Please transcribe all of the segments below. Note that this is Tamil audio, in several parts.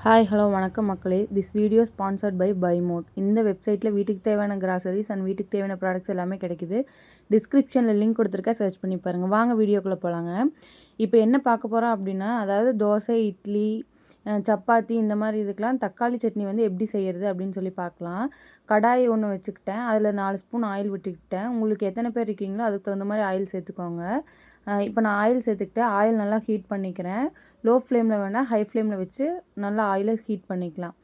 ஹாய் ஹலோ வணக்கம் மக்களே. This video sponsored by Bymot. இந்த வெப்சைட்டில் வீட்டுக்கு தேவையான கிராசரிஸ் அண்ட் வீட்டுக்கு தேவையான ப்ராடக்ட்ஸ் எல்லாமே கிடைக்குது. டிஸ்கிரிப்ஷனில் லிங்க் கொடுத்துருக்கேன், சர்ச் பண்ணி பாருங்கள். வாங்க வீடியோக்குள்ளே போகலாங்க. இப்போ என்ன பார்க்க போகிறோம் அப்படின்னா, அதாவது தோசை, இட்லி, சப்பாத்தி இந்த மாதிரி இதுக்கெலாம் தக்காளி சட்னி வந்து எப்படி செய்கிறது அப்படின்னு சொல்லி பார்க்கலாம். கடாய் ஒன்று வச்சுக்கிட்டேன், அதில் 4 ஸ்பூன் ஆயில் விட்டுக்கிட்டேன். உங்களுக்கு எத்தனை பேர் இருக்கீங்களோ அதுக்கு தகுந்த மாதிரி ஆயில் சேர்த்துக்கோங்க. இப்போ நான் ஆயில் சேர்த்துக்கிட்டேன். ஆயில் நல்லா ஹீட் பண்ணிக்கிறேன். லோ ஃப்ளேமில் வேணால் ஹை ஃப்ளேமில் வச்சு நல்லா ஆயிலை ஹீட் பண்ணிக்கலாம்.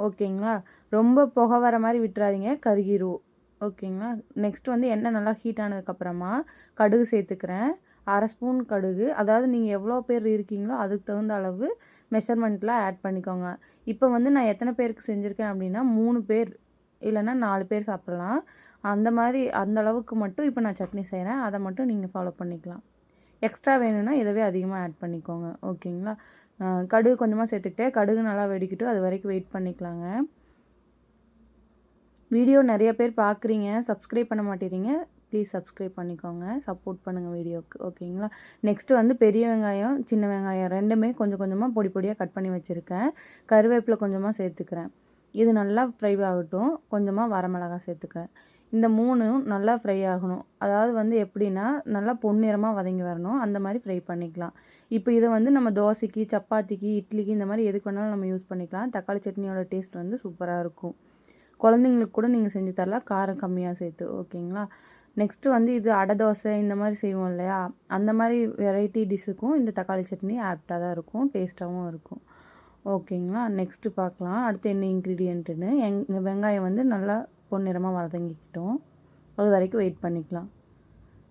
ஓகேங்களா? ரொம்ப புகை வர மாதிரி விட்டுறாதீங்க, கருகிரும். ஓகேங்களா? நெக்ஸ்ட் வந்து எண்ணெய் நல்லா ஹீட் ஆனதுக்கப்புறமா கடுகு சேர்த்துக்கிறேன். 1/2 ஸ்பூன் கடுகு. அதாவது நீங்கள் எவ்வளோ பேர் இருக்கீங்களோ அதுக்கு தகுந்த அளவு மெஷர்மெண்ட்டில் ஆட் பண்ணிக்கோங்க. இப்போ வந்து நான் எத்தனை பேருக்கு செஞ்சுருக்கேன் அப்படின்னா 3 பேர் இல்லைன்னா 4 பேர் சாப்பிட்லாம். அந்த மாதிரி அந்த அளவுக்கு மட்டும் இப்போ நான் சட்னி செய்கிறேன். அதை மட்டும் நீங்கள் ஃபாலோ பண்ணிக்கலாம். எக்ஸ்ட்ரா வேணும்னா இதவே அதிகமாக ஆட் பண்ணிக்கோங்க. ஓகேங்களா? கடுகு கொஞ்சமாக சேர்த்துக்கிட்டே கடுகு நல்லா வெடிக்கட்டும், அது வரைக்கும் வெயிட் பண்ணிக்கலாங்க. வீடியோ நிறைய பேர் பார்க்குறீங்க, சப்ஸ்கிரைப் பண்ண மாட்டேறீங்க. ப்ளீஸ் சப்ஸ்கிரைப் பண்ணிக்கோங்க, சப்போர்ட் பண்ணுங்கள் வீடியோவுக்கு. ஓகேங்களா? நெக்ஸ்ட்டு வந்து பெரிய வெங்காயம், சின்ன வெங்காயம் ரெண்டுமே கொஞ்சம் கொஞ்சமாக பொடி பொடியாக கட் பண்ணி வச்சுருக்கேன். கருவேப்பிலை கொஞ்சமாக சேர்த்துக்கிறேன். இது நல்லா ஃப்ரை ஆகட்டும். கொஞ்சமாக வரமிளகாய் சேர்த்துக்கிறேன். இந்த 3ம் நல்லா ஃப்ரை ஆகணும். அதாவது வந்து எப்படின்னா, நல்லா பொன்னிறமாக வதங்கி வரணும். அந்த மாதிரி ஃப்ரை பண்ணிக்கலாம். இப்போ இதை வந்து நம்ம தோசைக்கு, சப்பாத்திக்கு, இட்லிக்கு இந்த மாதிரி எதுக்கு வேணாலும் நம்ம யூஸ் பண்ணிக்கலாம். தக்காளி சட்னியோட டேஸ்ட் வந்து சூப்பராக இருக்கும். குழந்தைங்களுக்கு கூட நீங்கள் செஞ்சு தரலாம், காரம் கம்மியாக சேர்த்து. ஓகேங்களா? நெக்ஸ்ட்டு வந்து இது அடை தோசை இந்த மாதிரி செய்வோம் இல்லையா, அந்த மாதிரி வெரைட்டி டிஷ்ஷுக்கும் இந்த தக்காளி சட்னி ஆப்டாக தான் இருக்கும், டேஸ்ட்டாகவும் இருக்கும். ஓகேங்களா? நெக்ஸ்ட்டு பார்க்கலாம் அடுத்து என்ன இன்க்ரீடியண்ட்டுன்னு. வெங்காயம் வந்து நல்லா பொன்னிறமாக வதங்கிக்கிட்டோம், அது வரைக்கும் வெயிட் பண்ணிக்கலாம்.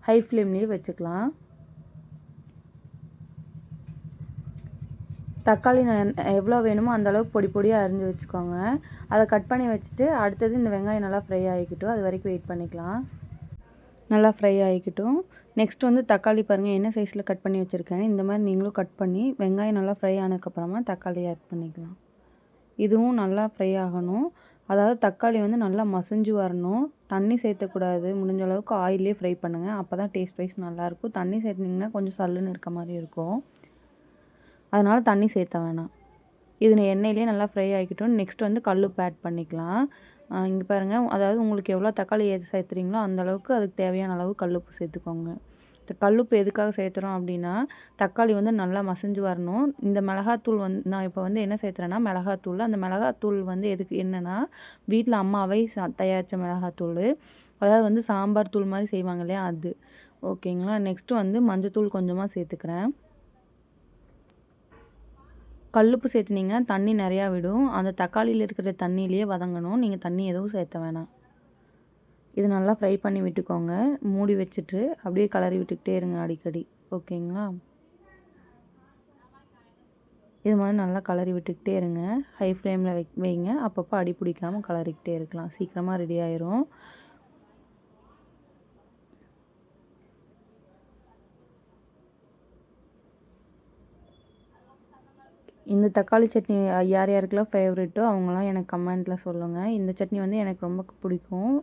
ஹை ஃப்ளேம்லேயே வச்சுக்கலாம். தக்காளி எவ்வளோ வேணுமோ அந்தளவுக்கு பொடி பொடியாக அரிஞ்சு வச்சுக்கோங்க. அதை கட் பண்ணி வச்சுட்டு அடுத்தது இந்த வெங்காயம் நல்லா ஃப்ரை ஆகிக்கிட்டும், அது வரைக்கும் வெயிட் பண்ணிக்கலாம். நல்லா ஃப்ரை ஆகிக்கிட்டும். நெக்ஸ்ட் வந்து தக்காளி பாருங்கள் என்ன சைஸில் கட் பண்ணி வச்சுருக்கேன். இந்த மாதிரி நீங்களும் கட் பண்ணி வெங்காயம் நல்லா ஃப்ரை ஆனதுக்கப்புறமா தக்காளி ஆட் பண்ணிக்கலாம். இதுவும் நல்லா ஃப்ரை ஆகணும். அதாவது தக்காளி வந்து நல்லா மசிஞ்சு வரணும். தண்ணி சேர்த்தக்கூடாது. முடிஞ்ச அளவுக்கு ஆயிலே ஃப்ரை பண்ணுங்கள், அப்போ தான் டேஸ்ட் வைஸ் நல்லாயிருக்கும். தண்ணி சேர்த்திங்கன்னா கொஞ்சம் சல்லுன்னு இருக்க மாதிரி இருக்கும், அதனால் தண்ணி சேர்த்த வேணாம். இது எண்ணெயிலே நல்லா ஃப்ரை ஆகிக்கிட்டோம். நெக்ஸ்ட் வந்து கல்லுப்பு ஆட் பண்ணிக்கலாம். இங்கே பாருங்கள், அதாவது உங்களுக்கு எவ்வளோ தக்காளி சேர்த்துறீங்களோ அந்தளவுக்கு அதுக்கு தேவையான அளவு கல்லுப்பு சேர்த்துக்கோங்க. இந்த கல்லுப்பு எதுக்காக சேர்த்துறோம் அப்படின்னா, தக்காளி வந்து நல்லா மசிஞ்சு வரணும். இந்த மிளகாத்தூள் வந்து நான் இப்போ வந்து என்ன சேர்த்துறேன்னா மிளகாத்தூள். அந்த மிளகாத்தூள் வந்து எதுக்கு என்னென்னா, வீட்டில் அம்மாவை தயாரித்த மிளகாத்தூள். அதாவது வந்து சாம்பார் தூள் மாதிரி செய்வாங்க இல்லையா, அது. ஓகேங்களா? நெக்ஸ்ட்டு வந்து மஞ்சத்தூள் கொஞ்சமாக சேர்த்துக்கிறேன். கல்லுப்பு சேர்த்துனீங்கன்னா தண்ணி நிறையா விடும். அந்த தக்காளியில் இருக்கிற தண்ணியிலேயே வதங்கணும், நீங்கள் தண்ணி எதுவும் சேர்த்த வேணாம். இது நல்லா ஃப்ரை பண்ணி விட்டுக்கோங்க. மூடி வச்சுட்டு அப்படியே கலரி விட்டுக்கிட்டே இருங்க அடிக்கடி. ஓகேங்களா? இது மாதிரி நல்லா கலரி விட்டுக்கிட்டே இருங்க. ஹை ஃப்ளேமில் வைங்க. அப்பப்போ அடி பிடிக்காமல் கலரிக்கிட்டே இருக்கலாம். சீக்கிரமாக ரெடி ஆயிரும். இந்த தக்காளி சட்னி யார் யாருக்கெல்லாம் ஃபேவரெட்டோ அவங்களாம் எனக்கு கமெண்ட்டில் சொல்லுங்கள். இந்த சட்னி வந்து எனக்கு ரொம்ப பிடிக்கும்.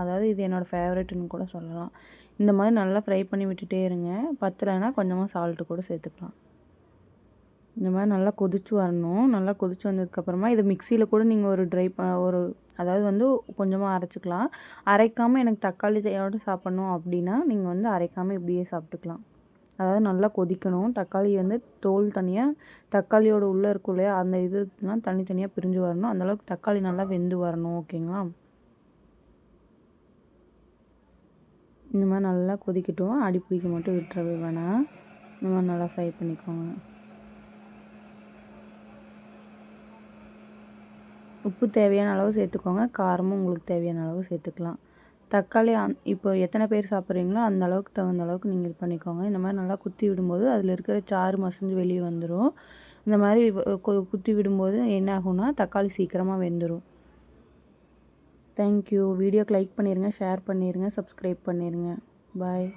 அதாவது இது என்னோடய ஃபேவரெட்டுன்னு கூட சொல்லலாம். இந்த மாதிரி நல்லா ஃப்ரை பண்ணி விட்டுட்டே இருங்க. பத்தலைன்னா கொஞ்சமாக சால்ட்டு கூட சேர்த்துக்கலாம். இந்த மாதிரி நல்லா கொதிச்சு வரணும். நல்லா கொதிச்சு வந்ததுக்கப்புறமா இதை மிக்சியில் கூட நீங்கள் ஒரு அதாவது வந்து கொஞ்சமாக அரைச்சிக்கலாம். அரைக்காமல் எனக்கு தக்காளியோடு சாப்பிட்ணும் அப்படின்னா நீங்கள் வந்து அரைக்காமல் இப்படியே சாப்பிட்டுக்கலாம். அதாவது நல்லா கொதிக்கணும். தக்காளி வந்து தோல் தனியாக, தக்காளியோட உள்ளே இருக்கும் இல்லையா அந்த இதுலாம் தனித்தனியாக பிரிஞ்சு வரணும். அந்தளவுக்கு தக்காளி நல்லா வெந்து வரணும். ஓகேங்களா? இந்த மாதிரி நல்லா கொதிக்கட்டும். அடி பிடிக்க மட்டும் விட்டுறவே வேணாம். இந்த மாதிரி நல்லா ஃப்ரை பண்ணிக்கோங்க. உப்பு தேவையான அளவு சேர்த்துக்கோங்க. காரமும் உங்களுக்கு தேவையான அளவு சேர்த்துக்கலாம். தக்காளி இப்போ எத்தனை பேர் சாப்பிட்றீங்களோ அந்த அளவுக்கு தகுந்த அளவுக்கு நீங்கள் இது பண்ணிக்கோங்க. இந்த மாதிரி நல்லா குத்தி விடும்போது அதில் இருக்கிற சாறு மசிஞ்சு வெளியே வந்துடும். இந்த மாதிரி குத்தி விடும்போது என்ன ஆகும்னா தக்காளி சீக்கிரமாக வெந்துடும். தேங்க்யூ. வீடியோக்கு லைக் பண்ணிடுங்க, ஷேர் பண்ணிடுங்க, சப்ஸ்கிரைப் பண்ணிடுங்க. பாய்.